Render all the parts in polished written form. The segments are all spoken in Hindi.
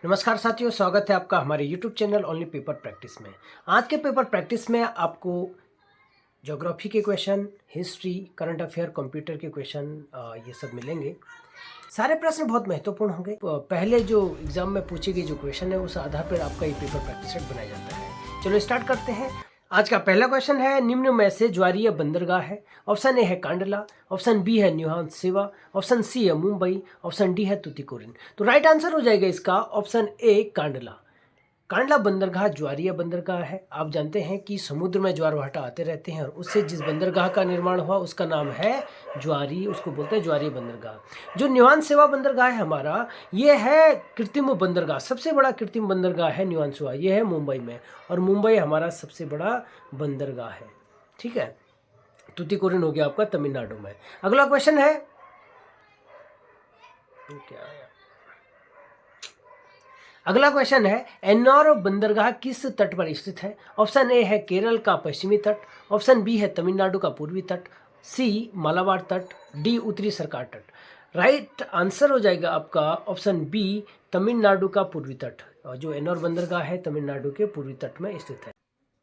नमस्कार साथियों, स्वागत है आपका हमारे YouTube channel only paper practice में। आज के पेपर प्रैक्टिस में आपको ज्योग्राफी के question, history, current affair, computer के क्वेश्चन ये सब मिलेंगे। सारे प्रश्न बहुत महत्वपूर्ण होंगे। पहले जो एग्जाम में पूछे गए जो क्वेश्चन है उस आधार पर आपका ये पेपर प्रैक्टिस सेट बनाया जाता है। चलो स्टार्ट करते हैं। आज का पहला क्वेश्चन है, निम्न में से ज्वारीय बंदरगाह है। ऑप्शन ए है कांडला, ऑप्शन बी है न्यूहान सेवा, ऑप्शन सी है मुंबई, ऑप्शन डी है तुतिकोरिन। तो राइट आंसर हो जाएगा इसका ऑप्शन ए कांडला। कांडला बंदरगाह ज्वारीय बंदरगाह है। आप जानते हैं कि समुद्र में ज्वार भाटा आते रहते हैं और उससे जिस बंदरगाह का निर्माण हुआ उसका नाम है ज्वारी, उसको बोलते हैं ज्वारीय बंदरगाह। जो न्यूहान सेवा बंदरगाह है हमारा, ये है कृत्रिम बंदरगाह, सबसे बड़ा कृत्रिम बंदरगाह है न्यूहान सेवा, ये है मुंबई में, और मुंबई हमारा सबसे बड़ा बंदरगाह है। ठीक है, तुतिकोरिन हो गया आपका तमिलनाडु में। अगला क्वेश्चन है क्या है? अगला क्वेश्चन है, एन्नौर बंदरगाह किस तट पर स्थित है? ऑप्शन ए है केरल का पश्चिमी तट, ऑप्शन बी है तमिलनाडु का पूर्वी तट, सी मालाबार तट, डी उत्तरी सरकार तट। राइट आंसर हो जाएगा आपका ऑप्शन बी तमिलनाडु का पूर्वी तट। और जो एन्नौर बंदरगाह है तमिलनाडु के पूर्वी तट में स्थित है।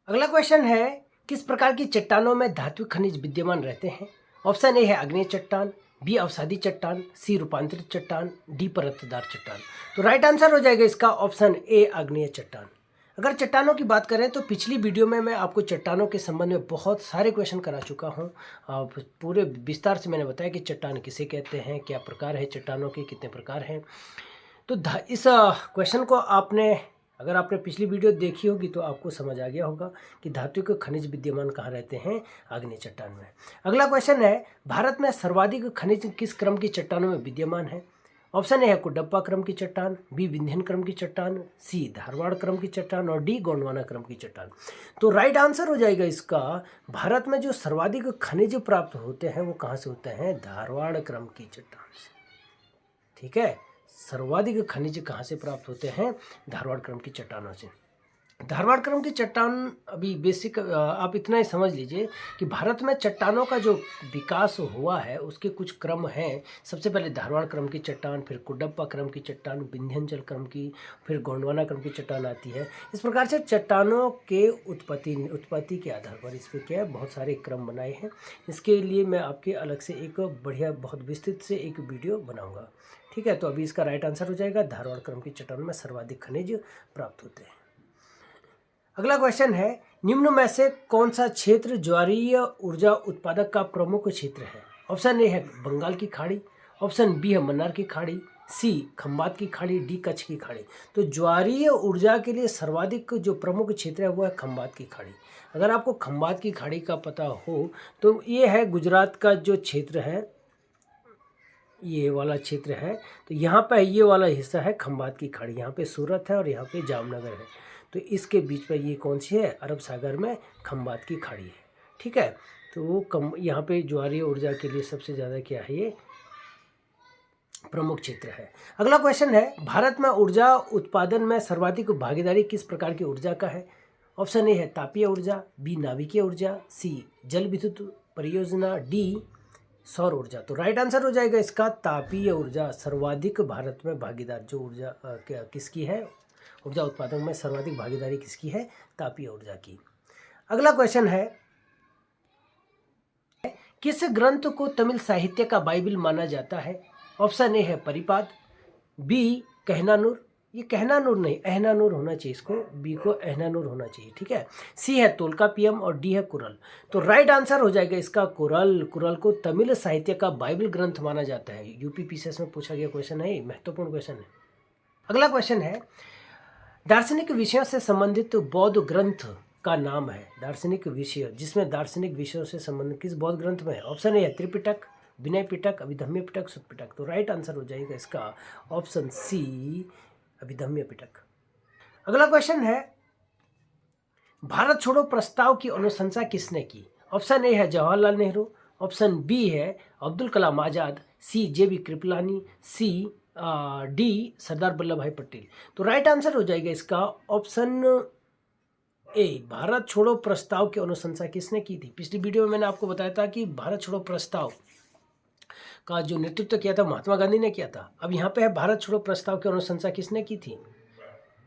अगला क्वेश्चन है, किस प्रकार की चट्टानों में धात्विक खनिज विद्यमान रहते हैं? ऑप्शन ए है आग्नेय चट्टान, बी अवसादी चट्टान, सी रूपांतरित चट्टान, डी परतदार चट्टान। तो राइट आंसर हो जाएगा इसका ऑप्शन ए आग्नेय चट्टान। अगर चट्टानों की बात करें तो पिछली वीडियो में मैं आपको चट्टानों के संबंध में बहुत सारे क्वेश्चन करा चुका हूँ। पूरे विस्तार से मैंने बताया कि चट्टान किसे कहते हैं, क्या प्रकार है चट्टानों के, कितने प्रकार हैं। तो इस क्वेश्चन को अगर आपने पिछली वीडियो देखी होगी तो आपको समझ आ गया होगा कि धात्विक खनिज विद्यमान कहाँ रहते हैं, आग्नेय चट्टान में। अगला क्वेश्चन है, भारत में सर्वाधिक खनिज किस क्रम की चट्टानों में विद्यमान है? ऑप्शन ए है कुडप्पा क्रम की चट्टान, बी विंध्यन क्रम की चट्टान, सी धारवाड़ क्रम की चट्टान और डी गोंडवाना क्रम की चट्टान। तो राइट आंसर हो जाएगा इसका, भारत में जो सर्वाधिक खनिज प्राप्त होते हैं वो कहाँ से होते हैं? धारवाड़ क्रम की चट्टान से। ठीक है, सर्वाधिक खनिज कहाँ से प्राप्त होते हैं? धारवाड़ क्रम की चट्टानों से। धारवाड़ क्रम की चट्टान, अभी बेसिक आप इतना ही समझ लीजिए कि भारत में चट्टानों का जो विकास हुआ है उसके कुछ क्रम हैं। सबसे पहले धारवाड़ क्रम की चट्टान, फिर कुडप्पा क्रम की चट्टान, विंध्याचल क्रम की, फिर गोंडवाना क्रम की चट्टान आती है। इस प्रकार से चट्टानों के उत्पत्ति के आधार पर इस पर क्या है, बहुत सारे क्रम बनाए हैं। इसके लिए मैं आपके अलग से एक बढ़िया बहुत विस्तृत से एक वीडियो बनाऊँगा। ठीक है, तो अभी इसका राइट आंसर हो जाएगा, धारवाड़ क्रम की चट्टानों में सर्वाधिक खनिज प्राप्त होते हैं। अगला क्वेश्चन है, निम्न में से कौन सा क्षेत्र ज्वारीय ऊर्जा उत्पादक का प्रमुख क्षेत्र है? ऑप्शन ए है बंगाल की खाड़ी, ऑप्शन बी है मन्नार की खाड़ी, सी खंबात की खाड़ी, डी कच्छ की खाड़ी। तो ज्वारीय ऊर्जा के लिए सर्वाधिक जो प्रमुख क्षेत्र है वो है खंबात की खाड़ी। अगर आपको खंबात की खाड़ी का पता हो तो ये है गुजरात का जो क्षेत्र है, ये वाला क्षेत्र है। तो यहाँ पे ये वाला हिस्सा है खंबात की खाड़ी, यहाँ पे सूरत है और यहाँ पे जामनगर है। तो इसके बीच में ये कौन सी है? अरब सागर में खंबात की खाड़ी है। ठीक है, तो वो यहाँ पे ज्वारीय ऊर्जा के लिए सबसे ज़्यादा क्या है, ये प्रमुख क्षेत्र है। अगला क्वेश्चन है, भारत में ऊर्जा उत्पादन में सर्वाधिक भागीदारी किस प्रकार की ऊर्जा का है? ऑप्शन ए है तापीय ऊर्जा, बी नाभिकीय ऊर्जा, सी जल विद्युत परियोजना, डी सौर ऊर्जा। तो राइट आंसर हो जाएगा इसका तापीय ऊर्जा। सर्वाधिक भारत में भागीदार जो ऊर्जा किसकी है, ऊर्जा उत्पादन में सर्वाधिक भागीदारी किसकी है? तापीय ऊर्जा की। अगला क्वेश्चन है, किस ग्रंथ को तमिल साहित्य का बाइबल माना जाता है? ऑप्शन ए है परिपाद, बी कहनानूर, ये कहनानूर नहीं एहनानूर होना चाहिए, इसको बी को एहनानूर होना चाहिए। ठीक है, सी है तोल्कापियम और डी है कुरल। तो राइट आंसर हो जाएगा इसका कुरल। कुरल को तमिल साहित्य का बाइबल ग्रंथ माना जाता है। यूपी पीसीएस में पूछा गया क्वेश्चन है, महत्वपूर्ण क्वेश्चन है। अगला क्वेश्चन है, दार्शनिक विषयों से संबंधित बौद्ध ग्रंथ का नाम है। दार्शनिक विषय जिसमें दार्शनिक विषयों से संबंधित किस बौद्ध ग्रंथ में है? ऑप्शन ए है त्रिपिटक, विनय पिटक, अभिधम्य पिटक, सुत्त पिटक। तो राइट आंसर हो जाएगा इसका ऑप्शन सी अभिधम्य पिटक। अगला क्वेश्चन है, भारत छोड़ो प्रस्ताव की अनुशंसा किसने की? ऑप्शन ए है जवाहरलाल नेहरू, ऑप्शन बी है अब्दुल कलाम आजाद, सी जेबी कृपलानी, सी डी सरदार वल्लभ भाई पटेल। तो राइट आंसर हो जाएगा इसका ऑप्शन ए, भारत छोड़ो प्रस्ताव की अनुशंसा किसने की थी? पिछली वीडियो में मैंने आपको बताया था कि भारत छोड़ो प्रस्ताव का जो नेतृत्व किया था महात्मा गांधी ने किया था। अब यहाँ पे है भारत छोड़ो प्रस्ताव की अनुशंसा किसने की थी?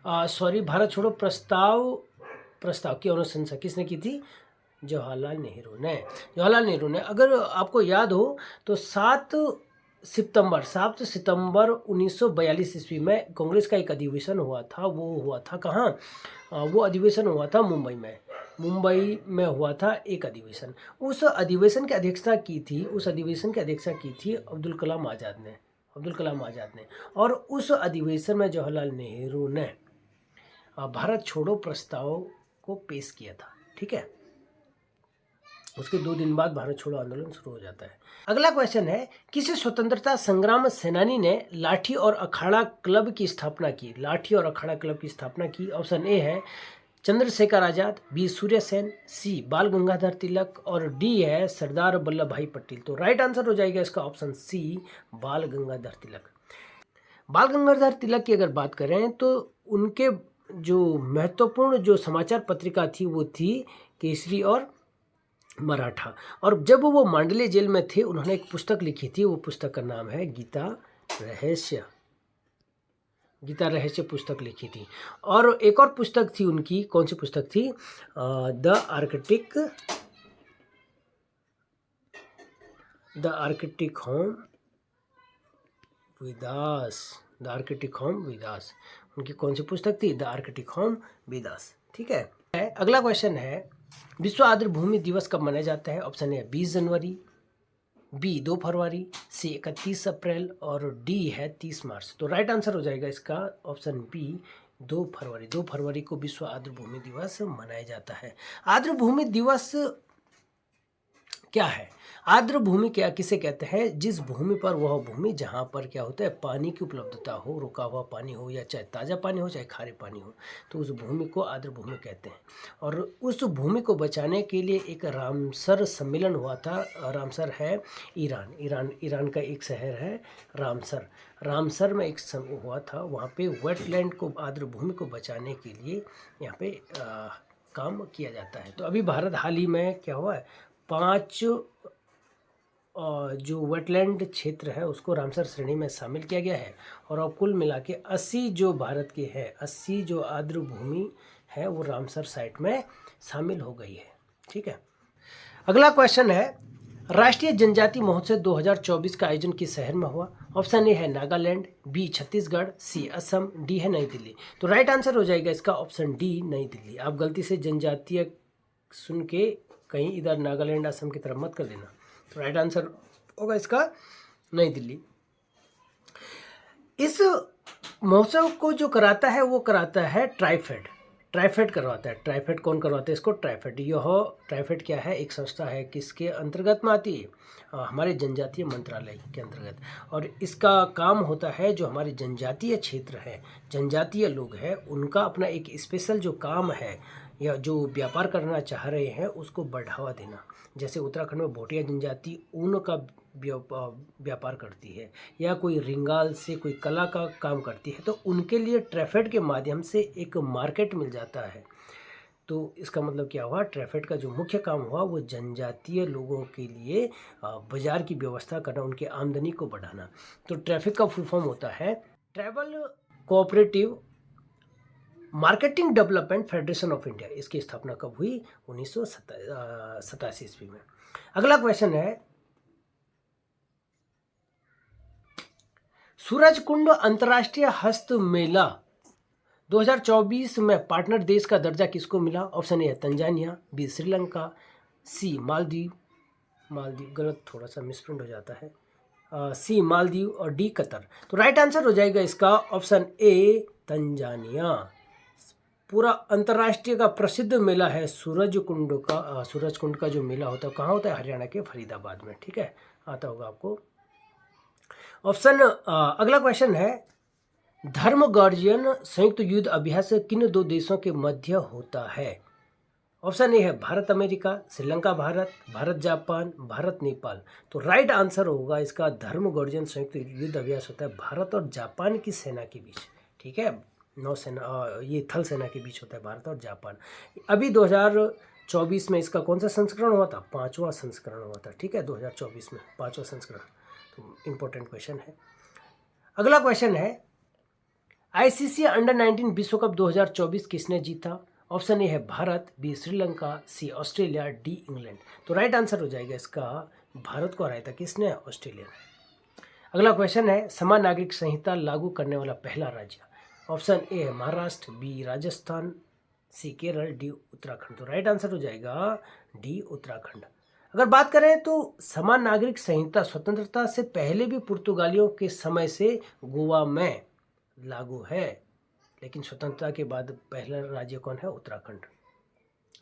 सॉरी, भारत छोड़ो प्रस्ताव की अनुशंसा किसने की थी? जवाहरलाल नेहरू ने। अगर आपको याद हो तो 7 सितंबर 1942 ईस्वी में कांग्रेस का एक अधिवेशन हुआ था। वो हुआ था कहाँ? वो अधिवेशन हुआ था मुंबई में हुआ था एक अधिवेशन। उस अधिवेशन की अध्यक्षता की थी अब्दुल कलाम आज़ाद ने। और उस अधिवेशन में जवाहरलाल नेहरू ने भारत छोड़ो प्रस्ताव को पेश किया था। ठीक है, उसके 2 दिन बाद भारत छोड़ो आंदोलन शुरू हो जाता है। अगला क्वेश्चन है, किसी स्वतंत्रता संग्राम सेनानी ने लाठी और अखाड़ा क्लब की स्थापना की? ऑप्शन ए है चंद्रशेखर आजाद, बी सूर्य सेन, सी बाल गंगाधर तिलक और डी है सरदार वल्लभ भाई पटेल। तो राइट आंसर हो जाएगा इसका ऑप्शन सी, बाल गंगाधर तिलक। बाल गंगाधर तिलक की अगर बात करें तो उनके जो महत्वपूर्ण जो समाचार पत्रिका थी वो थी केसरी और मराठा। और जब वो मांडले जेल में थे उन्होंने एक पुस्तक लिखी थी, वो पुस्तक का नाम है गीता रहस्य पुस्तक लिखी थी। और एक और पुस्तक थी उनकी, कौन सी पुस्तक थी? The Arctic home विदास। उनकी कौन सी पुस्तक थी? The Arctic home विदास। ठीक है, अगला क्वेश्चन है, विश्व आर्द्र भूमि दिवस कब मनाया जाता है? ऑप्शन ए 20 जनवरी, बी 2 फरवरी, सी 31 अप्रैल और डी है 30 मार्च। तो राइट आंसर हो जाएगा इसका ऑप्शन बी, 2 फरवरी। 2 फरवरी को विश्व आर्द्र भूमि दिवस मनाया जाता है। आर्द्र भूमि दिवस क्या है? आर्द्र भूमि क्या किसे कहते हैं? जिस भूमि पर, वह भूमि जहाँ पर क्या होता है, पानी की उपलब्धता हो, रुका हुआ पानी हो या चाहे ताज़ा पानी हो चाहे खारे पानी हो, तो उस भूमि को आर्द्र भूमि कहते हैं। और उस भूमि को बचाने के लिए एक रामसर सम्मेलन हुआ था। रामसर है ईरान का एक शहर है रामसर में एक हुआ था। वहाँ पे वेटलैंड को, आर्द्र भूमि को बचाने के लिए यहाँ पे काम किया जाता है। तो अभी भारत हाल ही में क्या हुआ है, 5 जो वेटलैंड क्षेत्र है उसको रामसर श्रेणी में शामिल किया गया है। और अब कुल मिला के 80 जो भारत के है, 80 जो आर्द्र भूमि है वो रामसर साइट में शामिल हो गई है। ठीक है, अगला क्वेश्चन है, राष्ट्रीय जनजाति महोत्सव 2024 का आयोजन किस शहर में हुआ? ऑप्शन ए है नागालैंड, बी छत्तीसगढ़, सी असम, डी है नई दिल्ली। तो राइट आंसर हो जाएगा इसका ऑप्शन डी, नई दिल्ली। आप गलती से जनजातीय सुन के कहीं इधर नागालैंड असम की तरफ मत कर देना। तो राइट आंसर होगा इसका नई दिल्ली। इस महोत्सव को जो कराता है वो कराता है ट्राइफेड करवाता है। ट्राइफेड कौन करवाता है इसको? ट्राइफेड क्या है? एक संस्था है, किसके अंतर्गत में आती है? हमारे जनजातीय मंत्रालय के अंतर्गत। और इसका काम होता है, जो हमारे जनजातीय क्षेत्र है, जनजातीय लोग हैं, उनका अपना एक स्पेशल जो काम है या जो व्यापार करना चाह रहे हैं उसको बढ़ावा देना। जैसे उत्तराखंड में भोटिया जनजाति ऊन का व्यापार करती है या कोई रिंगाल से कोई कला का काम करती है, तो उनके लिए ट्राइफेड के माध्यम से एक मार्केट मिल जाता है। तो इसका मतलब क्या हुआ, ट्राइफेड का जो मुख्य काम हुआ वो जनजातीय लोगों के लिए बाजार की व्यवस्था करना, उनकी आमदनी को बढ़ाना। तो ट्राइफेड का फुल फॉर्म होता है tribal cooperative marketing development federation of India. इसकी स्थापना कब हुई? 1987 ईस्वी में। अगला क्वेश्चन है, सूरजकुंड अंतर्राष्ट्रीय हस्त मेला 2024 में पार्टनर देश का दर्जा किसको मिला? ऑप्शन ए है तंजानिया, बी श्रीलंका, सी मालदीव, गलत थोड़ा सा मिसप्रिंट हो जाता है, सी मालदीव और डी कतर। तो राइट आंसर हो जाएगा इसका ऑप्शन ए तंजानिया। पूरा अंतर्राष्ट्रीय का प्रसिद्ध मेला है सूरजकुंड का जो मेला होता है कहाँ होता है? हरियाणा के फरीदाबाद में। ठीक है, आता होगा आपको ऑप्शन। अगला क्वेश्चन है, धर्म गार्जियन संयुक्त युद्ध अभ्यास किन 2 देशों के मध्य होता है? ऑप्शन ए है भारत अमेरिका, श्रीलंका भारत, भारत जापान, भारत नेपाल। तो राइट आंसर होगा इसका धर्म गार्जियन संयुक्त युद्ध अभ्यास होता है भारत और जापान की सेना के बीच। ठीक है, नौसेना, ये थल सेना के बीच होता है भारत और जापान। अभी 2024 में इसका कौन सा संस्करण हुआ था? 5वां संस्करण हुआ था। ठीक है, 2024 में 5वां संस्करण। तो इम्पोर्टेंट क्वेश्चन है। अगला क्वेश्चन है, आईसीसी अंडर 19 विश्व कप 2024 किसने जीता? ऑप्शन ए है भारत, बी श्रीलंका, सी ऑस्ट्रेलिया, डी इंग्लैंड। तो राइट आंसर हो जाएगा इसका भारत को हराया था किसने? ऑस्ट्रेलिया ने। अगला क्वेश्चन है समान नागरिक संहिता लागू करने वाला पहला राज्य। ऑप्शन ए है महाराष्ट्र, बी राजस्थान, सी केरल, डी उत्तराखंड। तो राइट आंसर हो जाएगा डी उत्तराखंड। अगर बात करें तो समान नागरिक संहिता स्वतंत्रता से पहले भी पुर्तगालियों के समय से गोवा में लागू है, लेकिन स्वतंत्रता के बाद पहला राज्य कौन है? उत्तराखंड।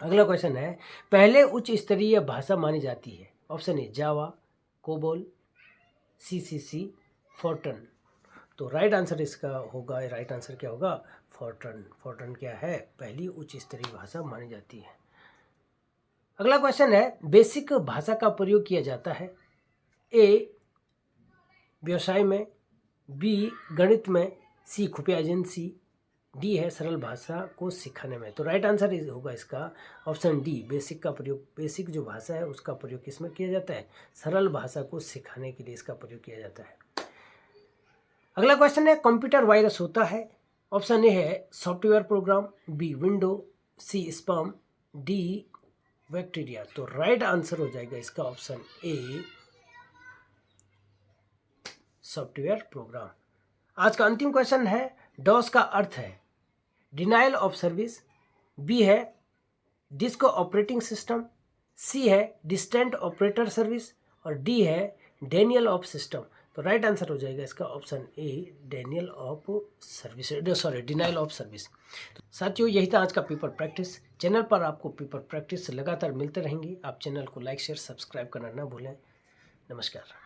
अगला क्वेश्चन है पहले उच्च स्तरीय भाषा मानी जाती है। Option A Java, COBOL, CCC, Fortran. तो राइट आंसर इसका होगा, राइट आंसर क्या होगा? फोर्टन। फोर्टन क्या है? पहली उच्च स्तरीय भाषा मानी जाती है। अगला क्वेश्चन है बेसिक भाषा का प्रयोग किया जाता है ए व्यवसाय में, बी गणित में, सी खुफिया एजेंसी, डी है सरल भाषा को सिखाने में। तो राइट आंसर होगा इसका ऑप्शन डी, बेसिक का प्रयोग, बेसिक जो भाषा है उसका प्रयोग किसमें किया जाता है? सरल भाषा को सिखाने के लिए इसका प्रयोग किया जाता है। अगला क्वेश्चन है कंप्यूटर वायरस होता है। ऑप्शन ए है सॉफ्टवेयर प्रोग्राम, बी विंडो, सी स्पैम, डी बैक्टीरिया। तो राइट आंसर हो जाएगा इसका ऑप्शन ए सॉफ्टवेयर प्रोग्राम। आज का अंतिम क्वेश्चन है डॉस का अर्थ है डिनायल ऑफ सर्विस, बी है डिस्क ऑपरेटिंग सिस्टम, सी है डिस्टेंट ऑपरेटर सर्विस और डी है डेनियल ऑफ सिस्टम। तो राइट आंसर हो जाएगा इसका option A Daniel of service, denial of service. तो साथियों यही था आज का पेपर प्रैक्टिस। चैनल पर आपको पेपर प्रैक्टिस लगातार मिलते रहेंगे। आप चैनल को लाइक शेयर सब्सक्राइब करना ना भूलें। नमस्कार।